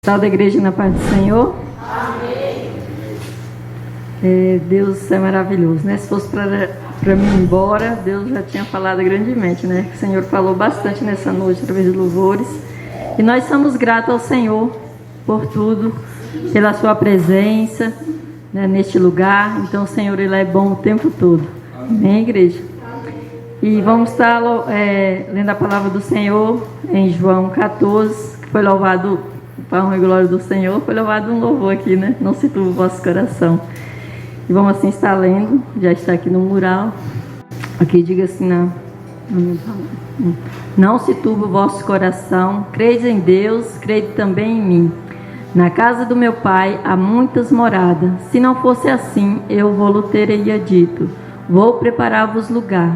Tal da igreja na paz do Senhor. Amém. Deus é maravilhoso, né? Se fosse para mim ir embora, Deus já tinha falado grandemente, né? O Senhor falou bastante nessa noite através de louvores. E nós somos gratos ao Senhor por tudo, pela sua presença, né, neste lugar. Então o Senhor, Ele é bom o tempo todo. Amém, igreja? E vamos estar lendo a palavra do Senhor em João 14, que foi louvado, para a honra e glória do Senhor, foi louvado um louvor aqui, né? Não se turbe o vosso coração. E vamos assim estar lendo, já está aqui no mural. Aqui diga assim, não se turbe o vosso coração, creis em Deus, crede também em mim. Na casa do meu Pai há muitas moradas. Se não fosse assim, eu vou-lhe teria dito, vou preparar-vos lugar.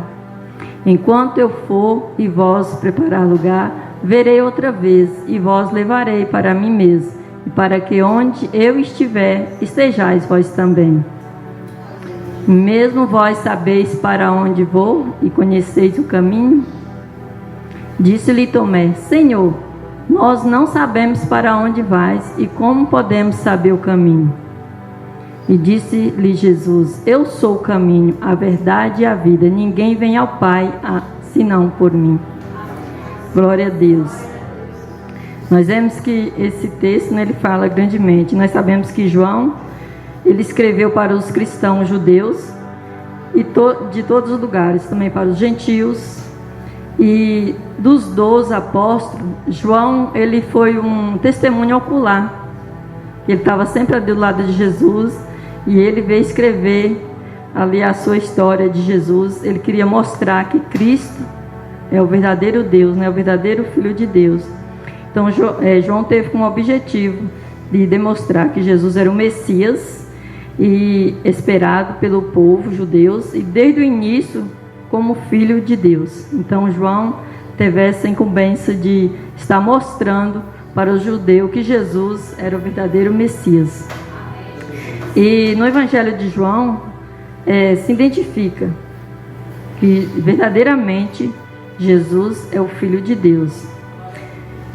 Enquanto eu for e vós preparar lugar, verei outra vez e vós levarei para mim mesmo, e para que onde eu estiver, estejais vós também. Mesmo vós sabeis para onde vou e conheceis o caminho? Disse-lhe Tomé, Senhor, nós não sabemos para onde vais e como podemos saber o caminho? E disse-lhe Jesus, eu sou o caminho, a verdade e a vida. Ninguém vem ao Pai senão por mim. Glória a Deus. Nós vemos que esse texto, né, ele fala grandemente. Nós sabemos que João, ele escreveu para os cristãos judeus e de todos os lugares, também para os gentios. E dos 12 apóstolos, João, ele foi um testemunho ocular. Ele estava sempre ali do lado de Jesus e ele veio escrever ali a sua história de Jesus. Ele queria mostrar que Cristo é o verdadeiro Deus, né? O verdadeiro Filho de Deus. Então João teve como objetivo de demonstrar que Jesus era o Messias e esperado pelo povo judeus e desde o início como Filho de Deus. Então João teve essa incumbência de estar mostrando para os judeus que Jesus era o verdadeiro Messias. E no Evangelho de João se identifica que verdadeiramente Jesus é o Filho de Deus.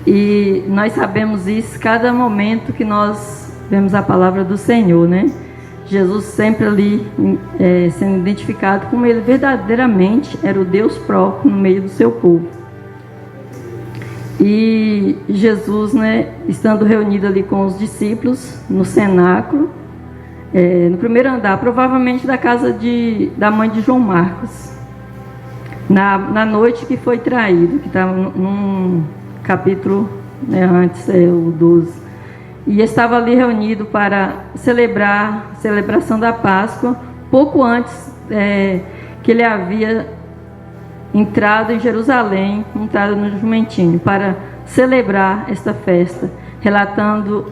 E nós sabemos isso cada momento que nós vemos a palavra do Senhor, né? Jesus sempre ali sendo identificado como ele verdadeiramente era o Deus próprio no meio do seu povo. E Jesus, né, estando reunido ali com os discípulos no cenáculo, no primeiro andar, provavelmente da casa da mãe de João Marcos, na noite que foi traído, que estava num capítulo, né, antes, o 12. E estava ali reunido para celebrar a celebração da Páscoa, pouco antes que ele havia entrado em Jerusalém, entrado no jumentinho, para celebrar esta festa, relatado,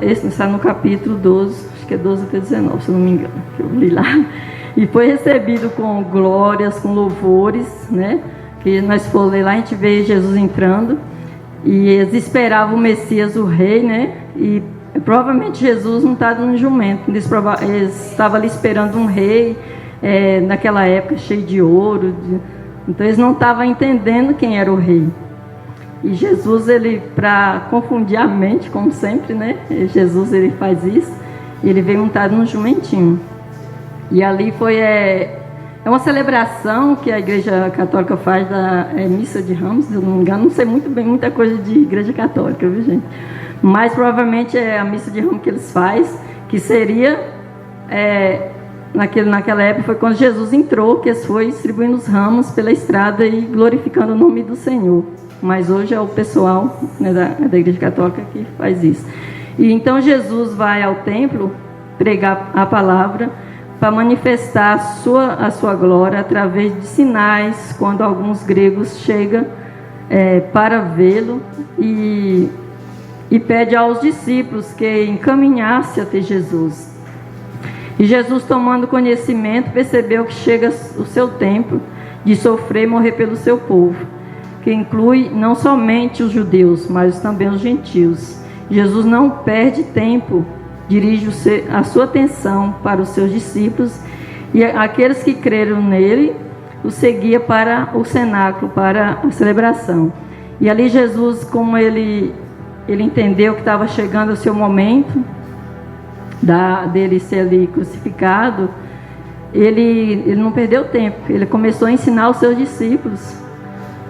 esse está no capítulo 12, acho que é 12 até 19, se eu não me engano, que eu li lá. E foi recebido com glórias, com louvores, né? Que nós for ler lá, a gente vê Jesus entrando. E eles esperavam o Messias, o rei, né? E provavelmente Jesus não estava no jumento. Eles estavam ali esperando um rei, naquela época, cheio de ouro. Então eles não estavam entendendo quem era o rei. E Jesus, ele, para confundir a mente, como sempre, né? Jesus, ele faz isso. Ele veio montado num jumentinho. E ali foi uma celebração que a Igreja Católica faz da Missa de Ramos, se eu não me engano. Não sei muito bem muita coisa de Igreja Católica, viu, gente? Mas provavelmente é a Missa de Ramos que eles fazem, que seria, naquela época, foi quando Jesus entrou, que eles foi distribuindo os ramos pela estrada e glorificando o nome do Senhor. Mas hoje é o pessoal, né, da Igreja Católica que faz isso. E então Jesus vai ao templo pregar a palavra, para manifestar a sua glória através de sinais, quando alguns gregos chegam para vê-lo e pede aos discípulos que encaminhasse até Jesus. E Jesus, tomando conhecimento, percebeu que chega o seu tempo de sofrer e morrer pelo seu povo, que inclui não somente os judeus, mas também os gentios. Jesus não perde tempo, dirige a sua atenção para os seus discípulos e aqueles que creram nele o seguia para o cenáculo, para a celebração. E ali Jesus, como ele entendeu que estava chegando o seu momento dele ser ali crucificado, ele não perdeu tempo. Ele começou a ensinar os seus discípulos.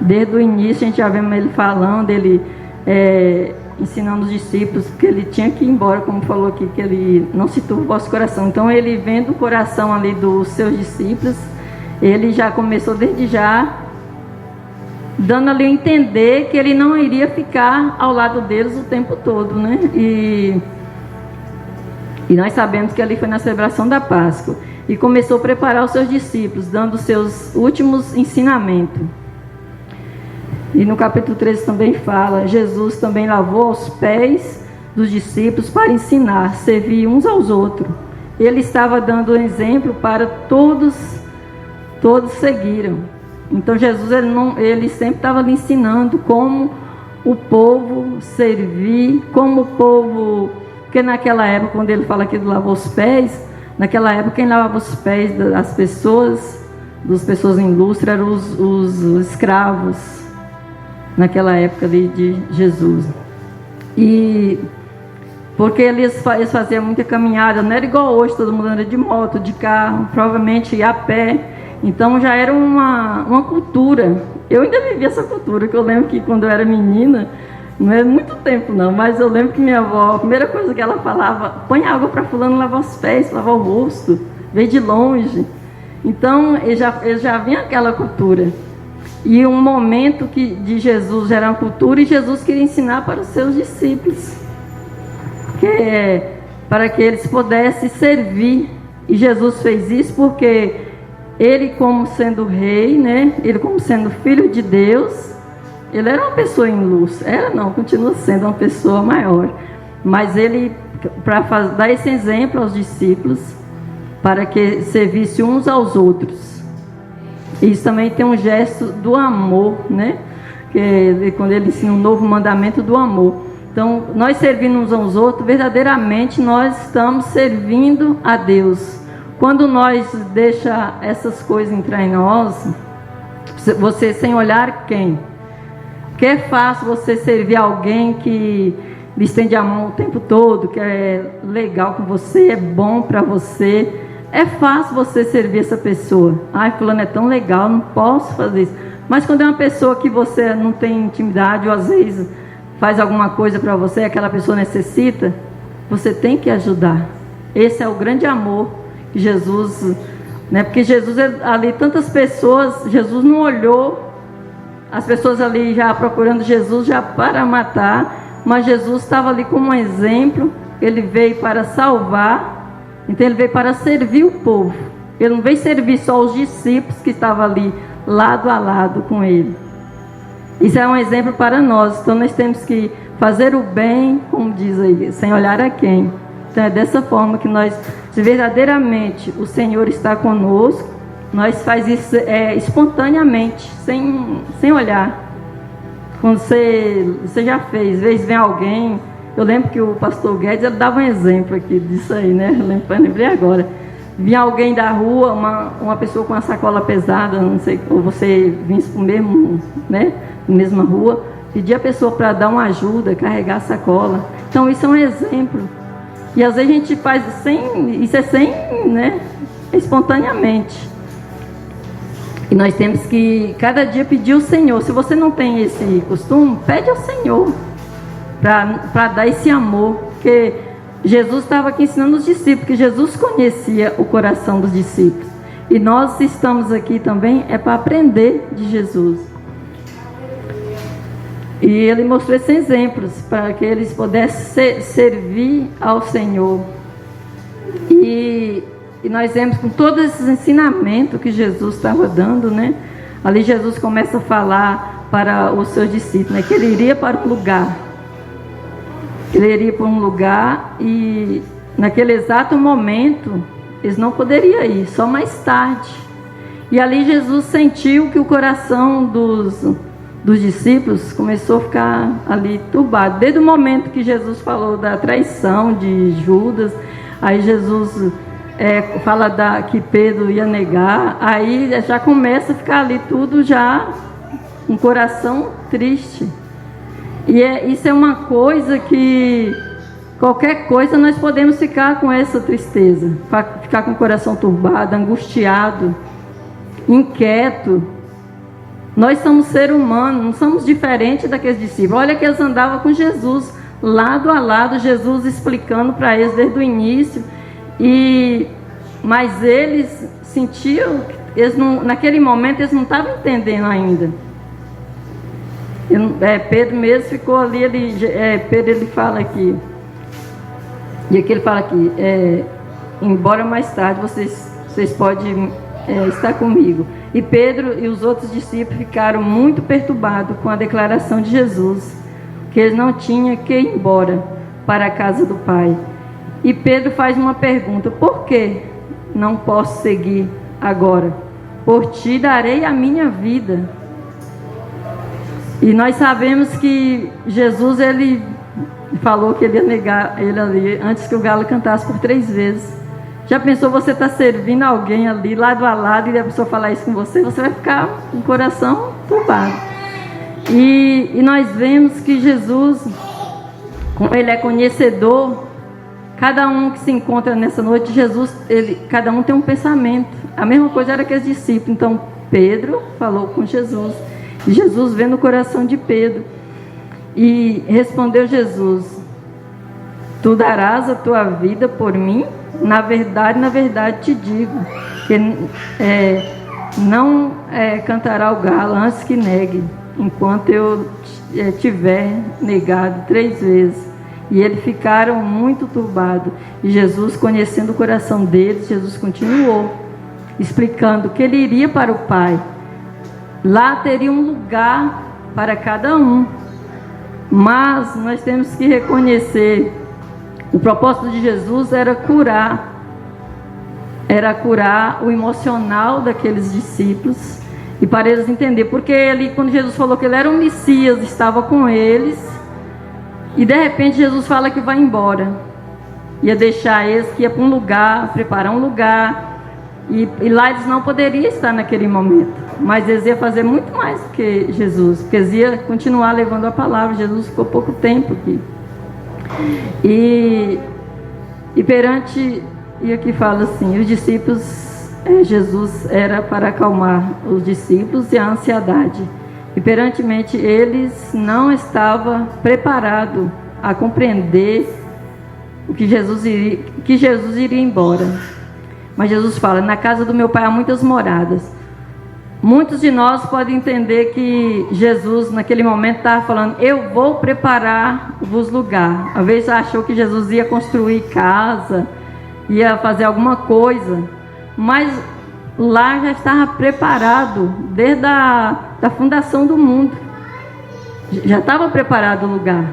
Desde o início a gente já vemos ele falando, ele ensinando os discípulos, porque ele tinha que ir embora, como falou aqui, que ele não se turbe o vosso coração. Então ele, vendo o coração ali dos seus discípulos, ele já começou desde já, dando ali a entender que ele não iria ficar ao lado deles o tempo todo, né? E nós sabemos que ali foi na celebração da Páscoa. E começou a preparar os seus discípulos, dando os seus últimos ensinamentos. E no capítulo 13 também fala, Jesus também lavou os pés dos discípulos para ensinar, servir uns aos outros. Ele estava dando um exemplo para todos seguiram. Então Jesus, ele sempre estava ali ensinando como o povo servir, como o povo... Porque naquela época, quando ele fala aqui de lavar os pés, naquela época quem lavava os pés das pessoas em lustre, eram os escravos, naquela época ali de Jesus. E porque eles faziam muita caminhada, não era igual hoje, todo mundo anda de moto, de carro, provavelmente ia a pé. Então já era uma cultura. Eu ainda vivi essa cultura, que eu lembro que quando eu era menina, não é muito tempo não, mas eu lembro que minha avó, a primeira coisa que ela falava, põe água para fulano lavar os pés, lavar o rosto, veio de longe. Então eu já vinha aquela cultura. E um momento de Jesus era uma cultura, e Jesus queria ensinar para os seus discípulos, para que eles pudessem servir. E Jesus fez isso porque ele, como sendo rei, né? Ele como sendo filho de Deus, ele era uma pessoa em luz. Continua sendo uma pessoa maior. Mas ele, para dar esse exemplo aos discípulos, para que servisse uns aos outros. Isso também tem um gesto do amor, né? Quando ele ensina um novo mandamento do amor. Então, nós servindo uns aos outros, verdadeiramente nós estamos servindo a Deus. Quando nós deixa essas coisas entrar em nós, você sem olhar quem? Que é fácil você servir alguém que lhe estende a mão o tempo todo, que é legal com você, é bom para você. É fácil você servir essa pessoa. Ai, fulano é tão legal, não posso fazer isso. Mas quando é uma pessoa que você não tem intimidade, ou às vezes faz alguma coisa para você, aquela pessoa necessita, você tem que ajudar. Esse é o grande amor que Jesus, né? Porque Jesus ali, tantas pessoas, Jesus não olhou as pessoas ali já procurando Jesus já para matar, mas Jesus estava ali como um exemplo. Ele veio para salvar, então ele veio para servir o povo. Ele não veio servir só os discípulos que estavam ali lado a lado com ele. Isso é um exemplo para nós. Então nós temos que fazer o bem, como diz aí, sem olhar a quem. Então é dessa forma que nós, se verdadeiramente o Senhor está conosco, nós faz isso espontaneamente, sem olhar. Quando você já fez, às vezes vem alguém. Eu lembro que o pastor Guedes, ele dava um exemplo aqui disso aí, né? Eu lembrei agora. Vinha alguém da rua, uma pessoa com uma sacola pesada, não sei, ou você vinha para o mesmo, né? Na mesma rua, pedia a pessoa para dar uma ajuda, carregar a sacola. Então isso é um exemplo. E às vezes a gente faz né? Espontaneamente. E nós temos que cada dia pedir ao Senhor. Se você não tem esse costume, pede ao Senhor para dar esse amor. Porque Jesus estava aqui ensinando os discípulos, que Jesus conhecia o coração dos discípulos. E nós estamos aqui também para aprender de Jesus. E ele mostrou esses exemplos para que eles pudessem servir ao Senhor. E nós vemos com todos esses ensinamentos que Jesus estava dando, né? Ali Jesus começa a falar para os seus discípulos, né? Que ele iria para um lugar. Ele iria para um lugar e naquele exato momento eles não poderiam ir, só mais tarde. E ali Jesus sentiu que o coração dos discípulos começou a ficar ali turbado. Desde o momento que Jesus falou da traição de Judas, aí Jesus fala que Pedro ia negar, aí já começa a ficar ali tudo já um coração triste. E isso é uma coisa que qualquer coisa nós podemos ficar com essa tristeza, ficar com o coração turbado, angustiado, inquieto. Nós somos seres humanos, não somos diferentes daqueles discípulos. Olha que eles andavam com Jesus, lado a lado, Jesus explicando para eles desde o início. Mas eles sentiam, naquele momento eles não estavam entendendo ainda. Pedro mesmo ficou ali, Pedro ele fala aqui, e aqui ele fala aqui, embora mais tarde vocês podem estar comigo. E Pedro e os outros discípulos ficaram muito perturbados com a declaração de Jesus, que eles não tinham que ir embora para a casa do Pai. E Pedro faz uma pergunta: por que não posso seguir agora? Por ti darei a minha vida. E nós sabemos que Jesus, ele falou que ele ia negar ele ali antes que o galo cantasse por 3 vezes. Já pensou você estar servindo alguém ali, lado a lado, e a pessoa falar isso com você? Você vai ficar com o coração turbado. E nós vemos que Jesus, como ele é conhecedor, cada um que se encontra nessa noite, Jesus, cada um tem um pensamento. A mesma coisa era que os discípulos. Então Pedro falou com Jesus, e Jesus vê no coração de Pedro, e respondeu Jesus: tu darás a tua vida por mim? Na verdade te digo, que não cantará o galo antes que negue, enquanto eu tiver negado 3 vezes. E eles ficaram muito turbados. E Jesus, conhecendo o coração deles, Jesus continuou explicando que ele iria para o Pai. Lá teria um lugar para cada um. Mas nós temos que reconhecer, o propósito de Jesus era curar o emocional daqueles discípulos, e para eles entender, porque quando Jesus falou que ele era um Messias, estava com eles, e de repente Jesus fala que vai embora, ia deixar eles, que ia para um lugar, preparar um lugar, e lá eles não poderiam estar naquele momento, mas eles iam fazer muito mais do que Jesus, porque eles iam continuar levando a palavra. Jesus ficou pouco tempo aqui. E aqui fala assim, os discípulos, Jesus era para acalmar os discípulos e a ansiedade. E perantemente eles não estavam preparados a compreender que Jesus iria embora. Mas Jesus fala: na casa do meu Pai há muitas moradas. Muitos de nós podem entender que Jesus naquele momento estava falando: eu vou preparar-vos lugar. Às vezes achou que Jesus ia construir casa, ia fazer alguma coisa, mas lá já estava preparado desde a fundação do mundo. Já estava preparado o lugar.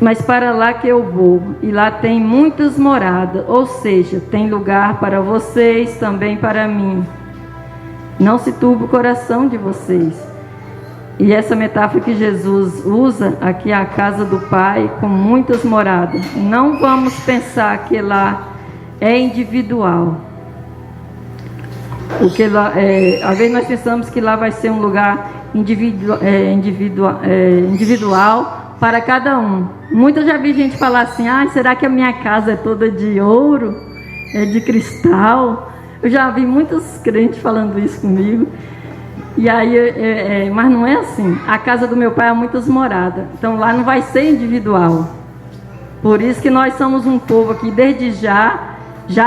Mas para lá que eu vou, e lá tem muitas moradas, ou seja, tem lugar para vocês, também para mim. Não se turbe o coração de vocês. E essa metáfora que Jesus usa aqui é a casa do Pai com muitas moradas. Não vamos pensar que lá é individual. Às vezes nós pensamos que lá vai ser um lugar individual para cada um. Muitas já vi gente falar assim: será que a minha casa é toda de ouro? É de cristal? Eu já vi muitos crentes falando isso comigo. E aí, mas não é assim. A casa do meu Pai há muitas moradas. Então lá não vai ser individual. Por isso que nós somos um povo aqui, desde já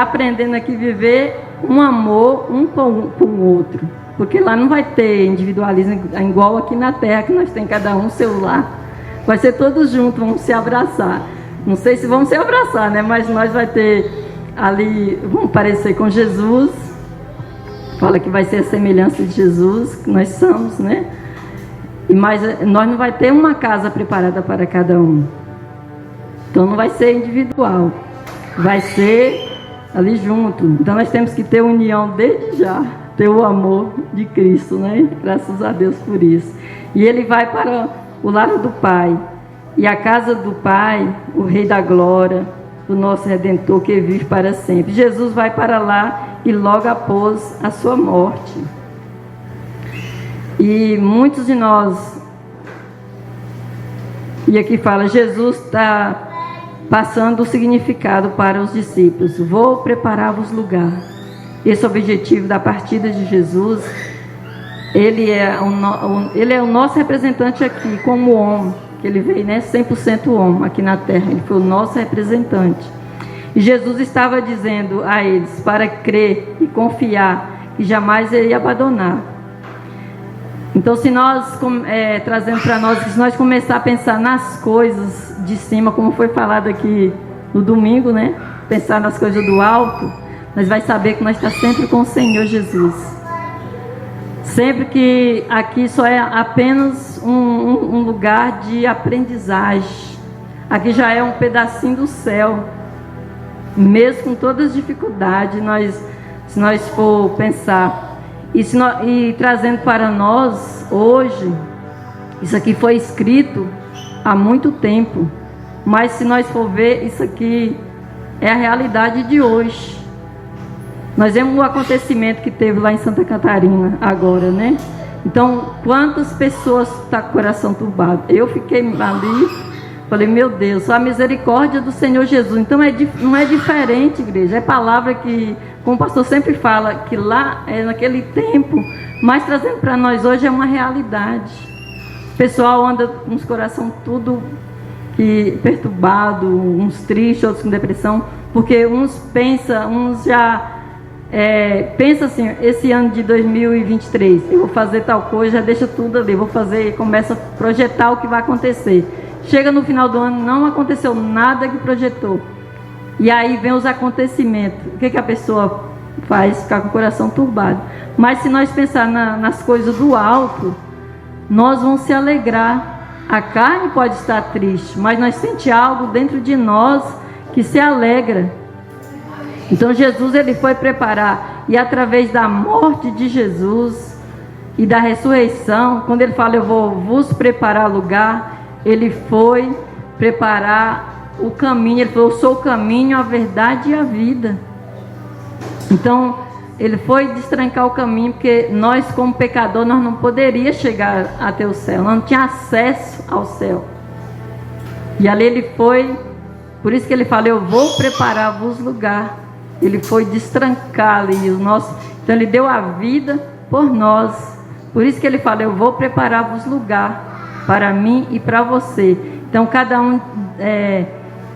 aprendendo aqui a viver um amor um com o outro. Porque lá não vai ter individualismo igual aqui na terra, que nós temos cada um seu lar. Vai ser todos juntos, vamos se abraçar. Não sei se vamos se abraçar, né? Mas nós vai ter ali, vamos parecer com Jesus. Fala que vai ser a semelhança de Jesus, que nós somos, né? Mas nós não vai ter uma casa preparada para cada um. Então não vai ser individual. Vai ser ali junto. Então nós temos que ter união desde já. Ter o amor de Cristo, né? Graças a Deus por isso. E ele vai para o lado do Pai, e a casa do Pai, o Rei da Glória, o nosso Redentor que vive para sempre. Jesus vai para lá e logo após a sua morte. E muitos de nós, e aqui fala, Jesus está passando o significado para os discípulos. Vou preparar-vos lugar. Esse é o objetivo da partida de Jesus. Ele é o nosso representante aqui, como homem, que ele veio, né, 100% homem aqui na terra. Ele foi o nosso representante. E Jesus estava dizendo a eles para crer e confiar que jamais ele ia abandonar. Então, se nós, trazendo para nós, se nós começar a pensar nas coisas de cima, como foi falado aqui no domingo, né? Pensar nas coisas do alto, nós vai saber que nós estamos sempre com o Senhor Jesus. Sempre que aqui só é apenas um lugar de aprendizagem. Aqui já é um pedacinho do céu. Mesmo com todas as dificuldades, se nós for pensar. E trazendo para nós, hoje, isso aqui foi escrito há muito tempo. Mas se nós for ver, isso aqui é a realidade de hoje. Nós vemos o acontecimento que teve lá em Santa Catarina agora, né? Então, quantas pessoas estão com o coração turbado? Eu fiquei ali, falei, meu Deus, só a misericórdia do Senhor Jesus. Então, não é diferente, igreja. É palavra que, como o pastor sempre fala, que lá é naquele tempo, mas trazendo para nós hoje é uma realidade. O pessoal anda com os coração tudo perturbado, uns tristes, outros com depressão, porque uns pensam, uns já... pensa assim, esse ano de 2023, eu vou fazer tal coisa, já deixa tudo ali, começa a projetar o que vai acontecer. Chega no final do ano, não aconteceu nada que projetou. E aí vem os acontecimentos. O que a pessoa faz? Ficar com o coração turbado. Mas se nós pensar nas coisas do alto, nós vamos se alegrar. A carne pode estar triste, mas nós sentimos algo dentro de nós que se alegra. Então Jesus, ele foi preparar, e através da morte de Jesus e da ressurreição, quando ele fala, eu vou vos preparar lugar, ele foi preparar o caminho. Ele falou, eu sou o caminho, a verdade e a vida. Então ele foi destrancar o caminho, porque nós como pecador, nós não poderíamos chegar até o céu, nós não tínhamos acesso ao céu. E ali ele foi, por isso que ele fala, eu vou preparar-vos lugar. Ele foi destrancar ali o nosso. Então ele deu a vida por nós. Por isso que ele fala, eu vou preparar-vos lugar para mim e para você. Então cada um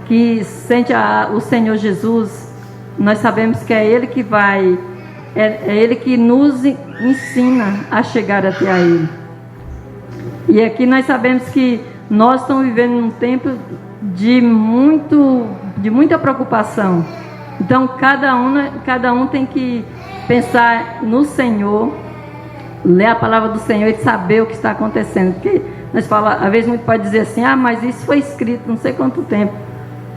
que sente o Senhor Jesus, nós sabemos que é Ele que vai, é Ele que nos ensina a chegar até a Ele. E aqui nós sabemos que nós estamos vivendo num tempo de muita preocupação. Então cada um tem que pensar no Senhor, ler a palavra do Senhor e saber o que está acontecendo. Porque nós falamos, às vezes muito pode dizer assim, mas isso foi escrito não sei quanto tempo.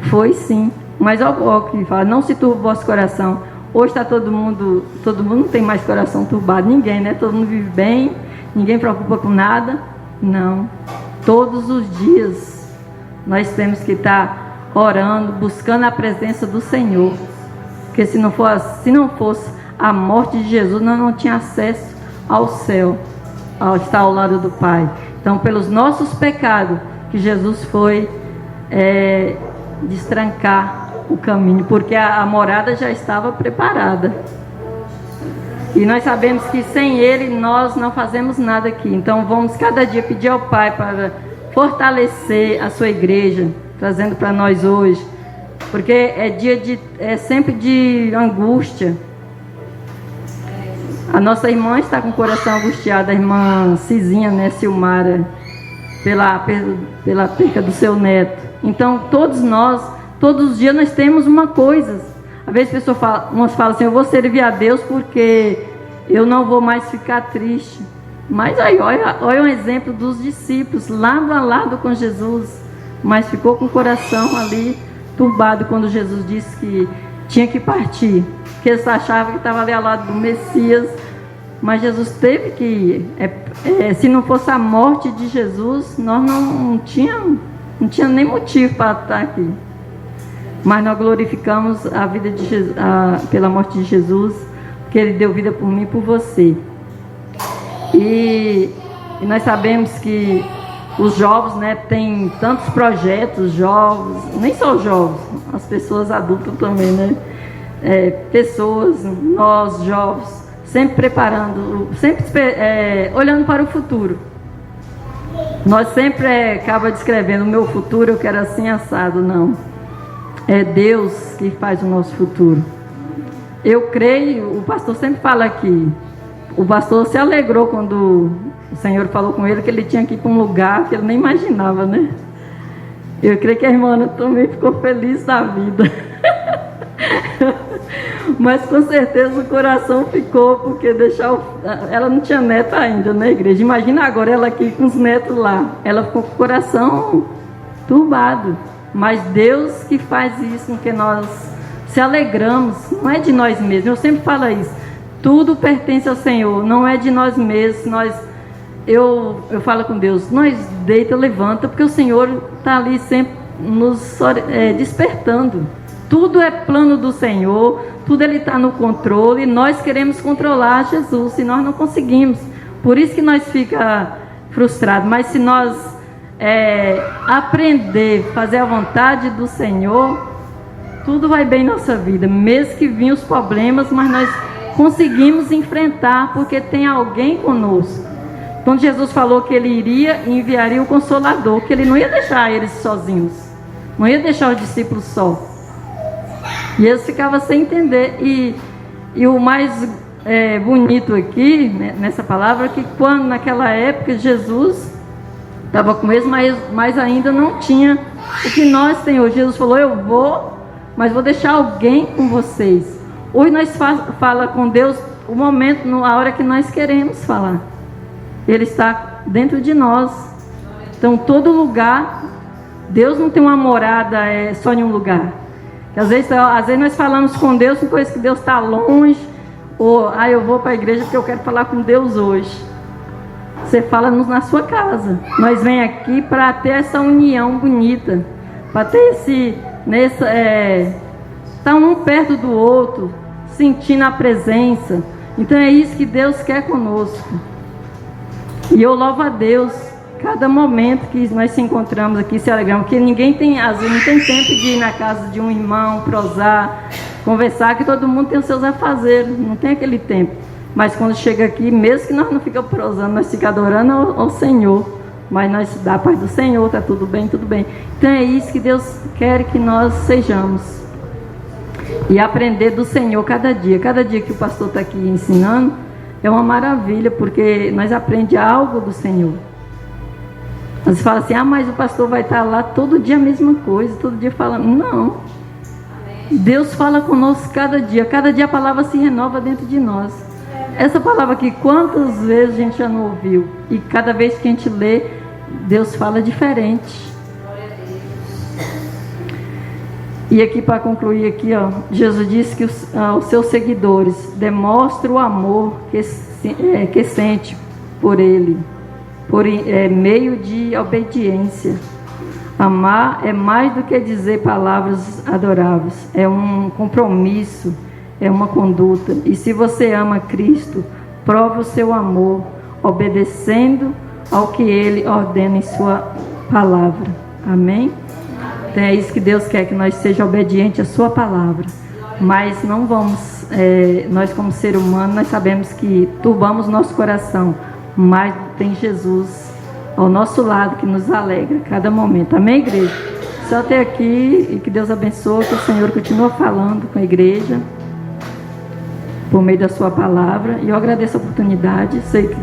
Foi sim, mas olha o que fala, não se turbe o vosso coração. Hoje está todo mundo não tem mais coração turbado, ninguém, né? Todo mundo vive bem, ninguém preocupa com nada. Não, todos os dias nós temos que estar orando, buscando a presença do Senhor. Porque se não fosse a morte de Jesus, nós não tínhamos acesso ao céu, ao estar ao lado do Pai. Então, pelos nossos pecados, que Jesus foi destrancar o caminho, porque a morada já estava preparada. E nós sabemos que sem Ele nós não fazemos nada aqui. Então, vamos cada dia pedir ao Pai para fortalecer a sua igreja, trazendo para nós hoje. Porque é sempre de angústia. A nossa irmã está com o coração angustiado, a irmã Cizinha, né, Silmara, pela perca do seu neto. Então, todos os dias nós temos uma coisa. Às vezes umas falam assim, eu vou servir a Deus porque eu não vou mais ficar triste. Mas aí, olha um exemplo dos discípulos, lado a lado com Jesus, mas ficou com o coração ali turbado quando Jesus disse que tinha que partir, porque eles achavam que estava ali ao lado do Messias, mas Jesus teve que ir. Se não fosse a morte de Jesus, nós não tínhamos nem motivo para estar aqui. Mas nós glorificamos a vida de Jesus, pela morte de Jesus, porque Ele deu vida por mim e por você. E nós sabemos que os jovens, né, têm tantos projetos, jovens, nem só os jovens, as pessoas adultas também, né? Pessoas, nós jovens, sempre preparando, sempre olhando para o futuro. Nós sempre acaba descrevendo o meu futuro, eu quero assim assado. Não, é Deus que faz o nosso futuro. Eu creio, o pastor sempre fala aqui, o pastor se alegrou quando o Senhor falou com ele que ele tinha que ir para um lugar que ele nem imaginava, né? Eu creio que a irmã Ana também ficou feliz da vida. Mas com certeza o coração ficou, porque ela não tinha neto ainda na igreja. Imagina agora ela aqui com os netos lá. Ela ficou com o coração turbado. Mas Deus que faz isso, que nós se alegramos, não é de nós mesmos. Eu sempre falo isso. Tudo pertence ao Senhor, não é de nós mesmos. Eu falo com Deus, nós deita, levanta, porque o Senhor está ali sempre nos despertando. Tudo é plano do Senhor, tudo Ele está no controle, e nós queremos controlar Jesus, e nós não conseguimos. Por isso que nós fica frustrados. Mas se nós aprender a fazer a vontade do Senhor, tudo vai bem em nossa vida. Mesmo que venham os problemas, mas nós conseguimos enfrentar, porque tem alguém conosco. Quando Jesus falou que Ele iria e enviaria o Consolador, que Ele não ia deixar eles sozinhos, não ia deixar os discípulos só. E eles ficavam sem entender. E o mais bonito aqui, né, nessa palavra, é que quando naquela época Jesus estava com eles, mas ainda não tinha o que nós temos hoje. Jesus falou, eu vou, mas vou deixar alguém com vocês. Hoje nós fala com Deus o momento, a hora que nós queremos falar. Ele está dentro de nós. Então todo lugar, Deus não tem uma morada só em um lugar. Às vezes nós falamos com Deus com coisas que Deus está longe, ou eu vou para a igreja porque eu quero falar com Deus hoje. Você fala na sua casa. Nós vem aqui para ter essa união bonita, para ter estar um perto do outro, sentindo a presença. Então é isso que Deus quer conosco. E eu louvo a Deus cada momento que nós se encontramos aqui, se alegramos, porque ninguém tem, às vezes, não tem tempo de ir na casa de um irmão, prosar, conversar, que todo mundo tem os seus afazeres, não tem aquele tempo. Mas quando chega aqui, mesmo que nós não ficamos prosando, nós ficamos adorando ao Senhor, mas nós dá a paz do Senhor, está tudo bem, tudo bem. Então é isso que Deus quer que nós sejamos. E aprender do Senhor cada dia que o pastor está aqui ensinando, é uma maravilha, porque nós aprendemos algo do Senhor. Você fala assim, mas o pastor vai estar lá todo dia a mesma coisa, todo dia falando. Não. Deus fala conosco cada dia a palavra se renova dentro de nós. Essa palavra aqui, quantas vezes a gente já não ouviu? E cada vez que a gente lê, Deus fala diferente. E aqui para concluir aqui, Jesus disse que os seus seguidores demonstram o amor que sente por Ele, por meio de obediência. Amar é mais do que dizer palavras adoráveis, é um compromisso, é uma conduta. E se você ama Cristo, prove o seu amor, obedecendo ao que Ele ordena em sua palavra. Amém? Então é isso que Deus quer, que nós sejamos obedientes à sua palavra. Mas não vamos, nós como ser humano, nós sabemos que turbamos nosso coração, mas tem Jesus ao nosso lado que nos alegra a cada momento. Amém, igreja? Só até aqui, e que Deus abençoe, que o Senhor continue falando com a igreja por meio da sua palavra. E eu agradeço a oportunidade, sei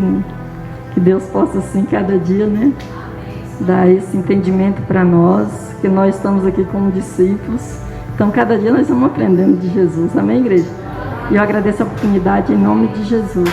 que Deus possa assim cada dia, né, dar esse entendimento para nós, que nós estamos aqui como discípulos. Então cada dia nós estamos aprendendo de Jesus. Amém, igreja? E eu agradeço a oportunidade em nome de Jesus.